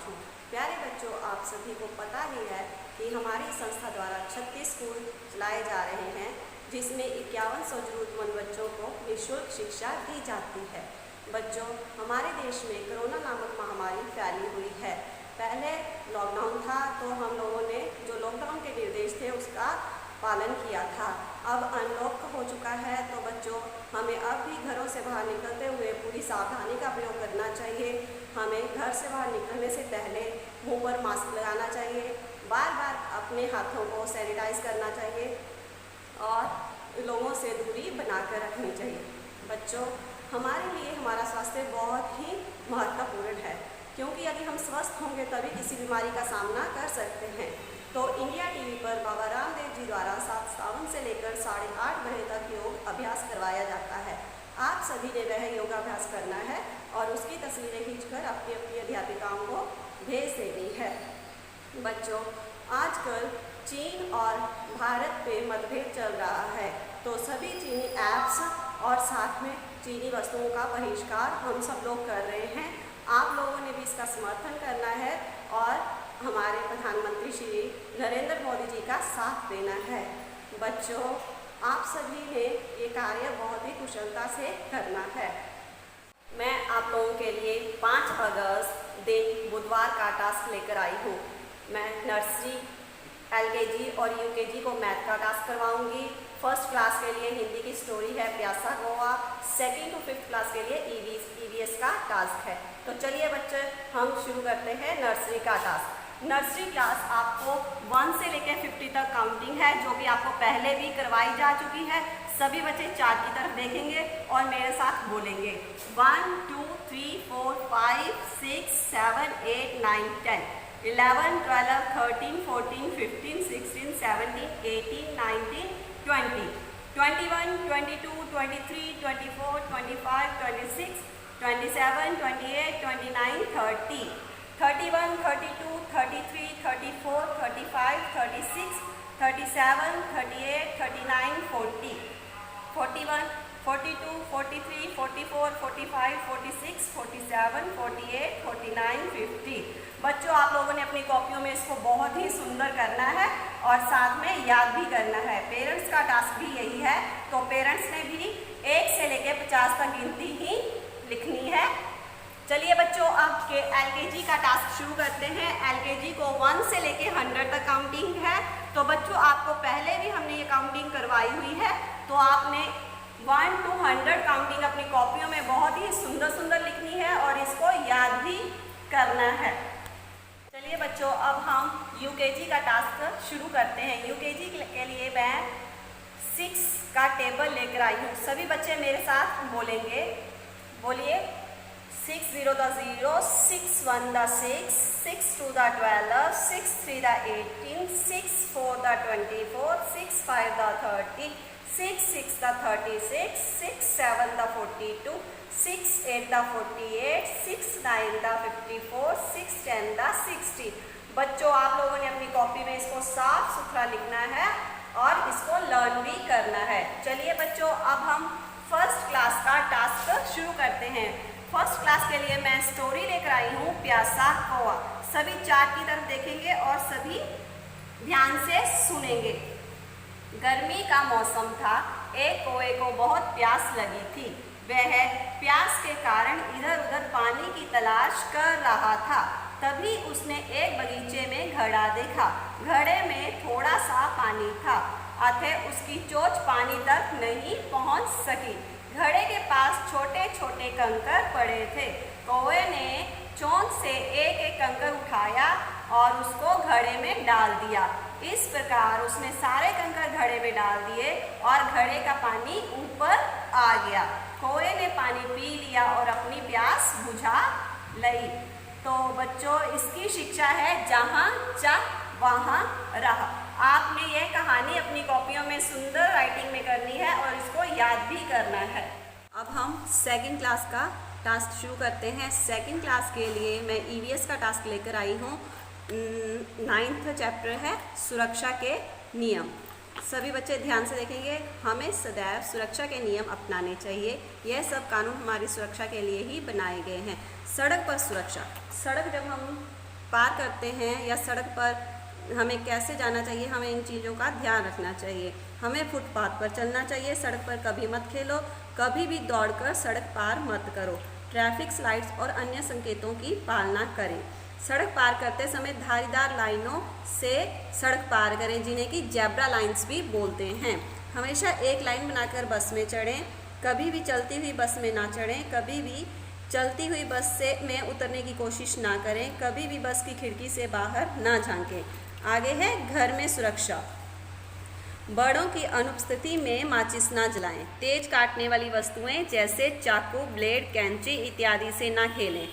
हूँ। प्यारे बच्चों, आप सभी को पता ही है कि हमारी संस्था द्वारा 36 स्कूल चलाए जा रहे हैं, जिसमें 5100 जरूरतमंद बच्चों को निःशुल्क शिक्षा दी जाती है। बच्चों, हमारे देश में कोरोना नामक महामारी फैली हुई है। पहले लॉकडाउन था तो हम लोगों ने जो लॉकडाउन के निर्देश थे उसका पालन किया था। अब अनलॉक हो चुका है तो बच्चों, हमें अब भी घरों से बाहर निकलते हुए पूरी सावधानी का प्रयोग करना चाहिए। हमें घर से बाहर निकलने से पहले मुंह पर मास्क लगाना चाहिए, बार बार अपने हाथों को सैनिटाइज करना चाहिए और लोगों से दूरी बनाकर रखनी चाहिए। बच्चों, हमारे लिए हमारा स्वास्थ्य बहुत ही महत्वपूर्ण है, क्योंकि यदि हम स्वस्थ होंगे तभी किसी बीमारी का सामना कर सकते हैं। तो इंडिया टीवी पर बाबा रामदेव जी द्वारा 7 सावन से लेकर 8:30 बजे तक योग अभ्यास करवाया जाता है। आप सभी ने वह योगाभ्यास करना है और उसकी तस्वीरें खींचकर अपनी अपनी अध्यापिकाओं को भेज देनी है। बच्चों, आजकल चीन और भारत पे मतभेद चल रहा है, तो सभी चीनी ऐप्स और साथ में चीनी वस्तुओं का बहिष्कार हम सब लोग कर रहे हैं। आप लोगों ने भी इसका समर्थन करना है और हमारे प्रधानमंत्री श्री नरेंद्र मोदी जी का साथ देना है। बच्चों, आप सभी ने ये कार्य बहुत ही कुशलता से करना है। मैं आप लोगों के लिए 5 अगस्त दिन बुधवार का टास्क लेकर आई हूँ। मैं नर्सरी, LKG और UKG को मैथ का टास्क करवाऊंगी। फर्स्ट क्लास के लिए हिंदी की स्टोरी है प्यासा कौवा। सेकेंड टू 5th क्लास के लिए EVS का टास्क है। तो चलिए बच्चे, हम शुरू करते हैं नर्सरी का टास्क। नर्सरी क्लास आपको 1 से लेकर 50 तक काउंटिंग है, जो कि आपको पहले भी करवाई जा चुकी है। सभी बच्चे चार्ट की तरफ देखेंगे और मेरे साथ बोलेंगे 1 2 3 4 5 6 7 8 9 10 11 12 13 14 15 16 17 18 19 20 21 22 23 24 25 26 27 28 29 30 31 32 33 34 35 36 37 38 39 40 41 42 43 44 45 46 47 48 49 50। बच्चों, आप लोगों ने अपनी कॉपियों में इसको बहुत ही सुंदर करना है और साथ में याद भी करना है। पेरेंट्स का टास्क भी यही है, तो पेरेंट्स ने भी 1 से लेकर 50 तक गिनती ही लिखनी है। चलिए बच्चों, अब के LKG का टास्क शुरू करते हैं। LKG को 1 से लेके 100 तक काउंटिंग है। तो बच्चों, आपको पहले भी हमने ये काउंटिंग करवाई हुई है, तो आपने 1 to 100 काउंटिंग अपनी कॉपियों में बहुत ही सुंदर सुंदर लिखनी है और इसको याद भी करना है। चलिए बच्चों, अब हम UKG का टास्क शुरू करते हैं। UKG के लिए मैं 6 का टेबल लेकर आई हूँ। सभी बच्चे मेरे साथ बोलेंगे, बोलिए 6 0 the 0, 6 1 the 6, 6 2 the 12, 6 3 the 18, 6 4 the 24, 6 5 the 30, 6 6 the 36, 6 7 the 42, 6 8 the 48, 6 9 the 54, 6 10 the 60। बच्चों, आप लोगों ने अपनी कॉपी में इसको साफ सुथरा लिखना है और इसको लर्न भी करना है। चलिए बच्चों, अब हम फर्स्ट क्लास का टास्क शुरू करते हैं। फर्स्ट क्लास के लिए मैं स्टोरी लेकर आई हूँ प्यासा कौवा। सभी चार्ट की तरफ देखेंगे और सभी ध्यान से सुनेंगे। गर्मी का मौसम था। एक कौवे को बहुत प्यास लगी थी। वह प्यास के कारण इधर उधर पानी की तलाश कर रहा था। तभी उसने एक बगीचे में घड़ा देखा। घड़े में थोड़ा सा पानी था, अतः उसकी चोंच पानी तक नहीं पहुंच सकी। घड़े के पास छोटे छोटे कंकर पड़े थे। कौवे ने चोंच से एक एक कंकर उठाया और उसको घड़े में डाल दिया। इस प्रकार उसने सारे कंकर घड़े में डाल दिए और घड़े का पानी ऊपर आ गया। कौवे ने पानी पी लिया और अपनी प्यास बुझा ली। तो बच्चों, इसकी शिक्षा है जहाँ चाह वहाँ रहा। आपने यह कहानी अपनी कॉपियों में सुंदर राइटिंग में करनी है और इसको याद भी करना है। अब हम सेकंड क्लास का टास्क शुरू करते हैं। सेकंड क्लास के लिए मैं EVS का टास्क लेकर आई हूँ। 9th चैप्टर है सुरक्षा के नियम। सभी बच्चे ध्यान से देखेंगे। हमें सदैव सुरक्षा के नियम अपनाने चाहिए। यह सब कानून हमारी सुरक्षा के लिए ही बनाए गए हैं। सड़क पर सुरक्षा। सड़क जब हम पार करते हैं या सड़क पर हमें कैसे जाना चाहिए, हमें इन चीज़ों का ध्यान रखना चाहिए। हमें फुटपाथ पर चलना चाहिए, सड़क पर कभी मत खेलो, कभी भी दौड़कर सड़क पार मत करो। ट्रैफिक लाइट्स और अन्य संकेतों की पालना करें। सड़क पार करते समय धारीदार लाइनों से सड़क पार करें, जिन्हें कि जेब्रा लाइंस भी बोलते हैं। हमेशा एक लाइन बनाकर बस में चढ़ें, कभी भी चलती हुई बस में ना चढ़ें, कभी भी चलती हुई बस में उतरने की कोशिश ना करें, कभी भी बस की खिड़की से बाहर ना झांकें। आगे है घर में सुरक्षा। बड़ों की अनुपस्थिति में माचिस ना जलाएं। तेज काटने वाली वस्तुएं जैसे चाकू, ब्लेड, कैंची इत्यादि से ना खेलें।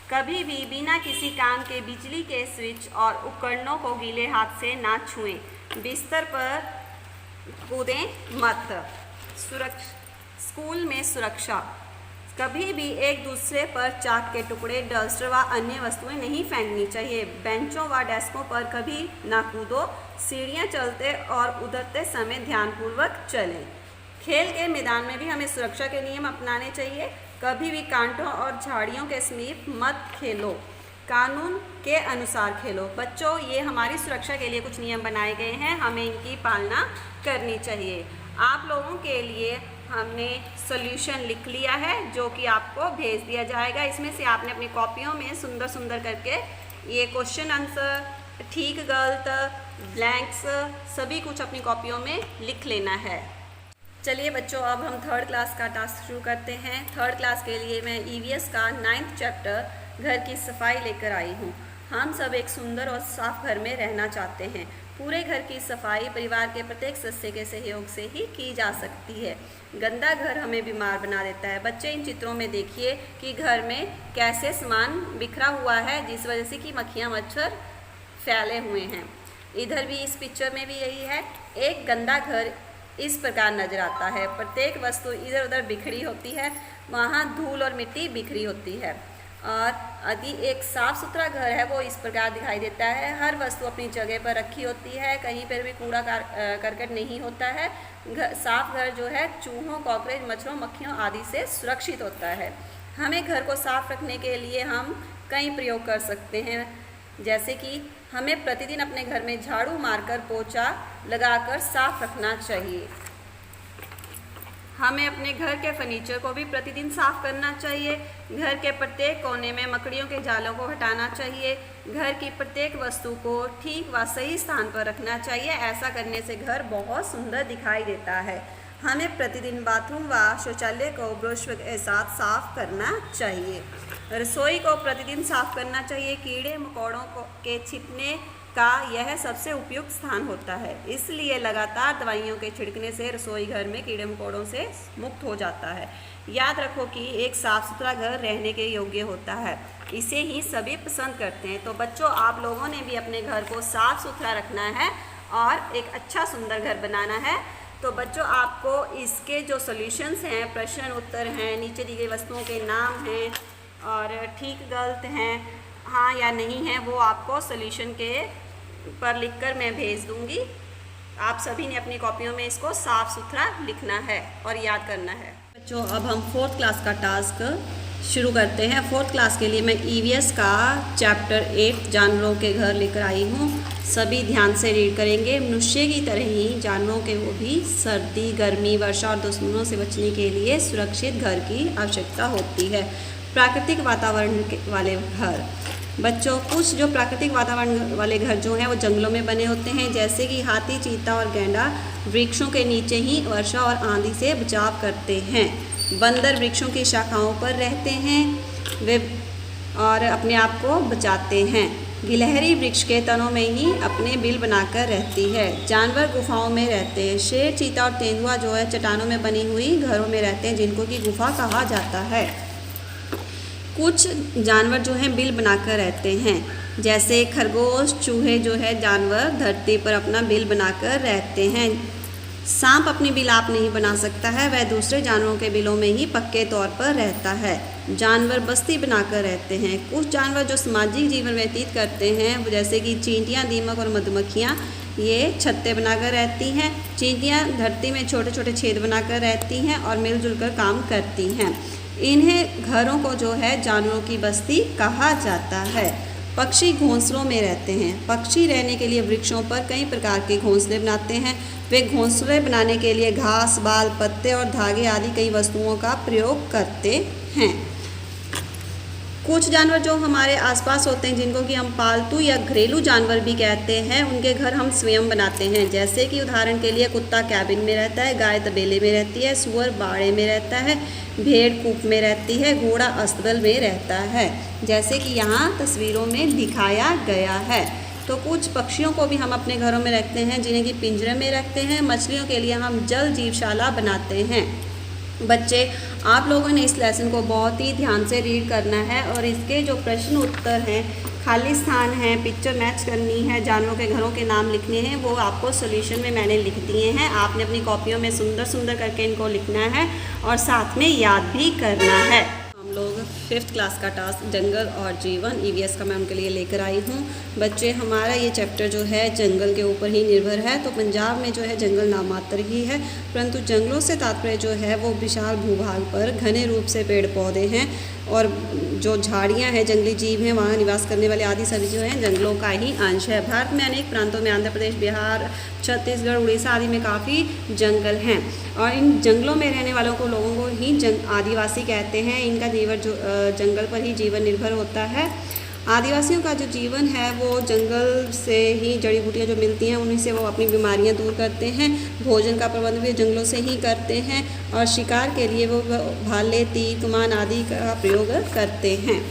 कभी भी बिना किसी काम के बिजली के स्विच और उपकरणों को गीले हाथ से ना छुएं। बिस्तर पर कूदें मत। स्कूल में सुरक्षा। कभी भी एक दूसरे पर चाक के टुकड़े, डस्टर व अन्य वस्तुएं नहीं फेंकनी चाहिए। बेंचों व डेस्कों पर कभी ना कूदो। सीढ़ियां चलते और उतरते समय ध्यानपूर्वक चलें। खेल के मैदान में भी हमें सुरक्षा के नियम अपनाने चाहिए। कभी भी कांटों और झाड़ियों के समीप मत खेलो। कानून के अनुसार खेलो। बच्चों, ये हमारी सुरक्षा के लिए कुछ नियम बनाए गए हैं, हमें इनकी पालना करनी चाहिए। आप लोगों के लिए हमने सॉल्यूशन लिख लिया है, जो कि आपको भेज दिया जाएगा। इसमें से आपने अपनी कॉपियों में सुंदर सुंदर करके ये क्वेश्चन आंसर, ठीक गलत, ब्लैंक्स सभी कुछ अपनी कॉपियों में लिख लेना है। चलिए बच्चों, अब हम थर्ड क्लास का टास्क शुरू करते हैं। थर्ड क्लास के लिए मैं ईवीएस का 9th चैप्टर घर की सफाई लेकर आई हूँ। हम सब एक सुंदर और साफ घर में रहना चाहते हैं। पूरे घर की सफाई परिवार के प्रत्येक सदस्य के सहयोग से ही की जा सकती है। गंदा घर हमें बीमार बना देता है। बच्चे, इन चित्रों में देखिए कि घर में कैसे सामान बिखरा हुआ है, जिस वजह से कि मक्खियाँ मच्छर फैले हुए हैं। इधर भी इस पिक्चर में भी यही है। एक गंदा घर इस प्रकार नजर आता है। प्रत्येक वस्तु इधर उधर बिखरी होती है, वहाँ धूल और मिट्टी बिखरी होती है। और यदि एक साफ़ सुथरा घर है वो इस प्रकार दिखाई देता है। हर वस्तु अपनी जगह पर रखी होती है, कहीं पर भी कूड़ा करकट नहीं होता है। साफ घर जो है चूहों, कॉकरोच, मच्छरों, मक्खियों आदि से सुरक्षित होता है। हमें घर को साफ रखने के लिए हम कई प्रयोग कर सकते हैं, जैसे कि हमें प्रतिदिन अपने घर में झाड़ू मारकर, पोछा लगाकर साफ रखना चाहिए। हमें अपने घर के फर्नीचर को भी प्रतिदिन साफ करना चाहिए। घर के प्रत्येक कोने में मकड़ियों के जालों को हटाना चाहिए। घर की प्रत्येक वस्तु को ठीक व सही स्थान पर रखना चाहिए। ऐसा करने से घर बहुत सुंदर दिखाई देता है। हमें प्रतिदिन बाथरूम व शौचालय को ब्रश के साथ साफ करना चाहिए। रसोई को प्रतिदिन साफ करना चाहिए। कीड़े मकोड़ों के छिपने का यह सबसे उपयुक्त स्थान होता है, इसलिए लगातार दवाइयों के छिड़कने से रसोई घर में कीड़े मकोड़ों से मुक्त हो जाता है। याद रखो कि एक साफ सुथरा घर रहने के योग्य होता है, इसे ही सभी पसंद करते हैं। तो बच्चों, आप लोगों ने भी अपने घर को साफ सुथरा रखना है और एक अच्छा सुंदर घर बनाना है। तो बच्चों, आपको इसके जो सॉल्यूशंस हैं, प्रश्न उत्तर हैं, नीचे दी गई वस्तुओं के नाम हैं और ठीक गलत हैं, हाँ या नहीं है, वो आपको सॉल्यूशन के पर लिखकर मैं भेज दूंगी। आप सभी ने अपनी कॉपियों में इसको साफ सुथरा लिखना है और याद करना है। बच्चों, अब हम 4th क्लास का टास्क शुरू करते हैं। 4th क्लास के लिए मैं ईवीएस का चैप्टर 8 जानवरों के घर लेकर आई हूँ। सभी ध्यान से रीड करेंगे। मनुष्य की तरह ही जानवरों के वो भी सर्दी, गर्मी, वर्षा और दुश्मनों से बचने के लिए सुरक्षित घर की आवश्यकता होती है। प्राकृतिक वातावरण वाले घर। बच्चों, कुछ जो प्राकृतिक वातावरण वाले घर जो हैं वो जंगलों में बने होते हैं, जैसे कि हाथी, चीता और गैंडा वृक्षों के नीचे ही वर्षा और आंधी से बचाव करते हैं। बंदर वृक्षों की शाखाओं पर रहते हैं वे और अपने आप को बचाते हैं। गिलहरी वृक्ष के तनों में ही अपने बिल बनाकर रहती है। जानवर गुफाओं में रहते हैं। शेर, चीता और तेंदुआ जो है चट्टानों में बनी हुई घरों में रहते हैं, जिनको कि गुफा कहा जाता है। कुछ जानवर जो हैं बिल बनाकर रहते हैं, जैसे खरगोश, चूहे जो है जानवर धरती पर अपना बिल बनाकर रहते हैं। सांप अपनी बिल आप नहीं बना सकता है, वह दूसरे जानवरों के बिलों में ही पक्के तौर पर रहता है। जानवर बस्ती बनाकर रहते हैं। कुछ जानवर जो सामाजिक जीवन व्यतीत करते हैं, जैसे कि चींटियाँ, दीमक और मधुमक्खियाँ, ये छत्ते बनाकर रहती हैं। चींटियाँ धरती में छोटे छोटे छेद बनाकर रहती हैं और मिलजुल कर काम करती हैं। इन्हें घरों को जो है जानवरों की बस्ती कहा जाता है। पक्षी घोंसलों में रहते हैं। पक्षी रहने के लिए वृक्षों पर कई प्रकार के घोंसले बनाते हैं। वे घोंसले बनाने के लिए घास, बाल, पत्ते और धागे आदि कई वस्तुओं का प्रयोग करते हैं। कुछ जानवर जो हमारे आसपास होते हैं, जिनको कि हम पालतू या घरेलू जानवर भी कहते हैं, उनके घर हम स्वयं बनाते हैं। जैसे कि उदाहरण के लिए कुत्ता कैबिन में रहता है, गाय तबेले में रहती है, सुअर बाड़े में रहता है, भेड़ कूप में रहती है, घोड़ा अस्तबल में रहता है, जैसे कि यहाँ तस्वीरों में दिखाया गया है। तो कुछ पक्षियों को भी हम अपने घरों में रखते हैं, जिन्हें कि पिंजरे में रखते हैं। मछलियों के लिए हम जल जीवशाला बनाते हैं। बच्चे, आप लोगों ने इस लेसन को बहुत ही ध्यान से रीड करना है और इसके जो प्रश्न उत्तर हैं, खाली स्थान है, पिक्चर मैच करनी है, जानवरों के घरों के नाम लिखने हैं, वो आपको सॉल्यूशन में मैंने लिख दिए हैं। आपने अपनी कॉपियों में सुंदर सुंदर करके इनको लिखना है और साथ में याद भी करना है। हम लोग 5th क्लास का टास्क जंगल और जीवन EVS का मैं उनके लिए लेकर आई हूँ। बच्चे, हमारा ये चैप्टर जो है जंगल के ऊपर ही निर्भर है। तो पंजाब में जो है जंगल नाम मात्र ही है, परंतु जंगलों से तात्पर्य जो है वो विशाल भूभाग पर घने रूप से पेड़ पौधे हैं और जो झाड़ियाँ हैं, जंगली जीव हैं, वहाँ निवास करने वाले आदि सभी जो हैं जंगलों का ही अंश है। भारत में अनेक प्रांतों में आंध्र प्रदेश, बिहार, छत्तीसगढ़, उड़ीसा आदि में काफ़ी जंगल हैं और इन जंगलों में रहने वालों को लोगों को ही आदिवासी कहते हैं। इनका जीवन जो जंगल पर ही जीवन निर्भर होता है। आदिवासियों का जो जीवन है वो जंगल से ही जड़ी बूटियाँ जो मिलती हैं उन्हीं से वो अपनी बीमारियां दूर करते हैं। भोजन का प्रबंध भी जंगलों से ही करते हैं और शिकार के लिए वो भाले, तीर, कमान आदि का प्रयोग करते हैं।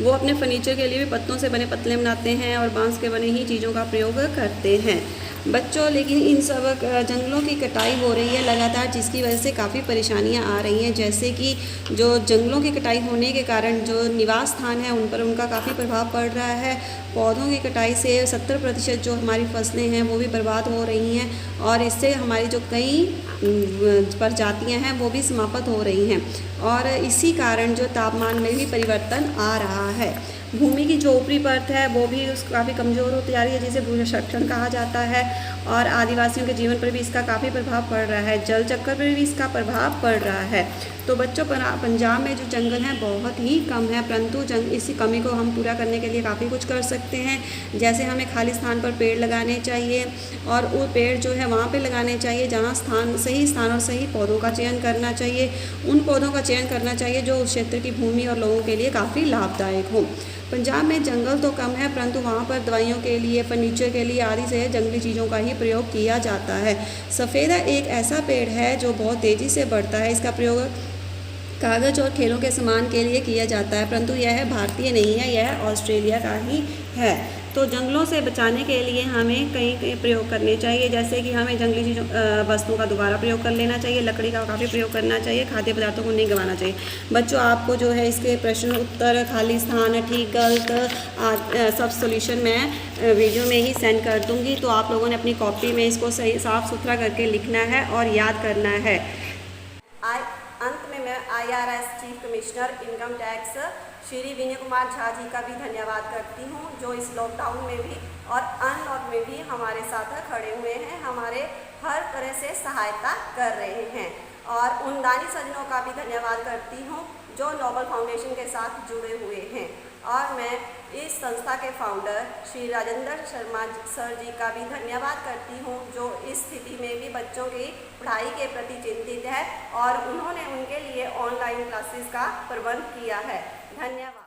वो अपने फर्नीचर के लिए भी पत्तों से बने पतले बनाते हैं और बांस के बने ही चीज़ों का प्रयोग करते हैं। बच्चों, लेकिन इन सब जंगलों की कटाई हो रही है लगातार, जिसकी वजह से काफ़ी परेशानियां आ रही हैं। जैसे कि जो जंगलों की कटाई होने के कारण जो निवास स्थान है उन पर उनका काफ़ी प्रभाव पड़ रहा है। पौधों की कटाई से 70% जो हमारी फसलें हैं वो भी बर्बाद हो रही हैं और इससे हमारी जो कई प्रजातियां हैं वो भी समाप्त हो रही हैं और इसी कारण जो तापमान में भी परिवर्तन आ रहा है। भूमि की जो ऊपरी परत है वो भी काफ़ी कमज़ोर होती जा रही है, जिसे भूक्षरण कहा जाता है और आदिवासियों के जीवन पर भी इसका काफ़ी प्रभाव पड़ रहा है। जल चक्कर पर भी इसका प्रभाव पड़ रहा है। तो बच्चों, पंजाब में जो जंगल हैं बहुत ही कम है, परंतु इसी कमी को हम पूरा करने के लिए काफ़ी कुछ कर सकते हैं। जैसे हमें खाली स्थान पर पेड़ लगाने चाहिए और वो पेड़ जो है वहाँ पे लगाने चाहिए जहाँ सही स्थान और सही पौधों का चयन करना चाहिए। उन पौधों का चयन करना चाहिए जो उस क्षेत्र की भूमि और लोगों के लिए काफ़ी लाभदायक हो। पंजाब में जंगल तो कम है, परंतु वहाँ पर दवाइयों के लिए, फर्नीचर के लिए आदि से जंगली चीज़ों का ही प्रयोग किया जाता है। सफ़ेदा एक ऐसा पेड़ है जो बहुत तेज़ी से बढ़ता है। इसका प्रयोग कागज़ और खेलों के सामान के लिए किया जाता है, परंतु यह भारतीय नहीं है, यह ऑस्ट्रेलिया का ही है। तो जंगलों से बचाने के लिए हमें कई प्रयोग करने चाहिए, जैसे कि हमें जंगली चीज़ों वस्तुओं का दोबारा प्रयोग कर लेना चाहिए, लकड़ी का काफ़ी प्रयोग करना चाहिए, खाद्य पदार्थों को नहीं गंवाना चाहिए। बच्चों, आपको जो है इसके प्रश्न उत्तर, खाली स्थान, ठीक गलत सब सॉल्यूशन मैं वीडियो में ही सेंड कर दूँगी। तो आप लोगों ने अपनी कॉपी में इसको सही साफ़ सुथरा करके लिखना है और याद करना है। अंत में मैं IRS chief commissioner income tax Shri Vinay Kumar Jha ji का भी धन्यवाद करती हूँ, जो इस लॉकडाउन में भी और अनलॉक में भी हमारे साथ खड़े हुए हैं, हमारे हर तरह से सहायता कर रहे हैं। और उन दानी सज्जनों का भी धन्यवाद करती हूँ जो नोबल फाउंडेशन के साथ जुड़े हुए हैं। और मैं इस संस्था के फाउंडर श्री राजेंद्र शर्मा सर जी का भी धन्यवाद करती हूँ, जो इस स्थिति में भी बच्चों की पढ़ाई के प्रति चिंतित है और उन्होंने उनके लिए ऑनलाइन क्लासेस का प्रबंध किया है। धन्यवाद।